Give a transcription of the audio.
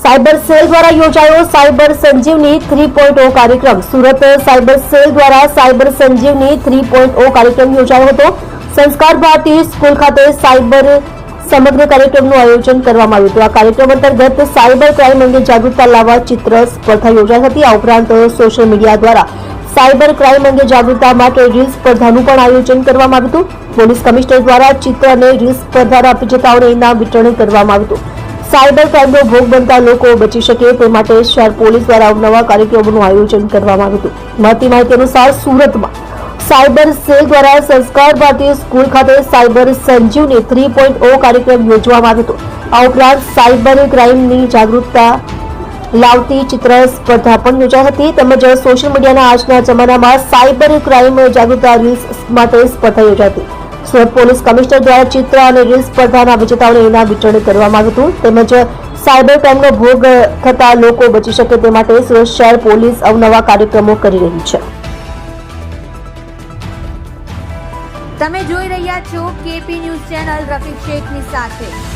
Cyber cell દ્વારા યોજાયો cyber સંજીવની 3.0 કાર્યક્રમ। સુરત સાયબર સેલ દ્વારા સાયબર સંજીવની 3.0 કાર્યક્રમ યોજાયો હતો। સંસ્કાર ભારતી સ્કૂલ ખાતે સાયબર સમગ્ર કાર્યક્રમનું આયોજન કરવામાં આવ્યું હતું। આ કાર્યક્રમ અંતર્ગત સાયબર ક્રાઇમ અંગે જાગૃતતા લાવવા ચિત્ર સ્પર્ધા યોજાઈ હતી। આ ઉપરાંત સોશિયલ મીડિયા દ્વારા સાયબર ક્રાઇમ અંગે જાગૃતતા માટે રીલ સ્પર્ધાનું પણ આયોજન કરવામાં આવ્યું હતું। પોલીસ કમિશનર દ્વારા ચિત્ર અને રીલ સ્પર્ધાના વિજેતાઓને ઇનામ વિતરણ કરવામાં આવ્યું હતું। સાયબર ક્રાઇમનો ભોગ બનતા લોકો બચી શકે તે માટે શહેર પોલીસ દ્વારા અવનવા કાર્યક્રમોનું આયોજન કરવામાં આવ્યું હતું। મળતી માહિતી અનુસાર સુરતમાં સાયબર સેલ દ્વારા સંસ્કાર ભારતી સ્કૂલ ખાતે સાયબર સંજીવની 3.0 કાર્યક્રમ યોજવામાં આવ્યો હતો। આ ઉપરાંત સાયબર ક્રાઇમની જાગૃતતા લાવતી ચિત્ર સ્પર્ધા પણ યોજાઈ હતી તેમજ સોશિયલ મીડિયાના આજના જમાનામાં સાયબર ક્રાઇમ જાગૃતતા રીલ્સ માટે સ્પર્ધા યોજાઈ હતી। સુરત પોલીસ કમિશનર દ્વારા ચિત્ર અને રીલ સ્પર્ધાના વિજેતાઓને ઇનામ વિતરણ કરવામાં આવ્યું હતું તેમજ સાયબર ક્રાઇમનો ભોગ થતા લોકો બચી શકે તે માટે સુરત શહેર પોલીસ અવનવા કાર્યક્રમો કરી રહી છે। તમે જોઈ રહ્યા છો કેપી ન્યૂઝ ચેનલ રફીક શેખની સાથે।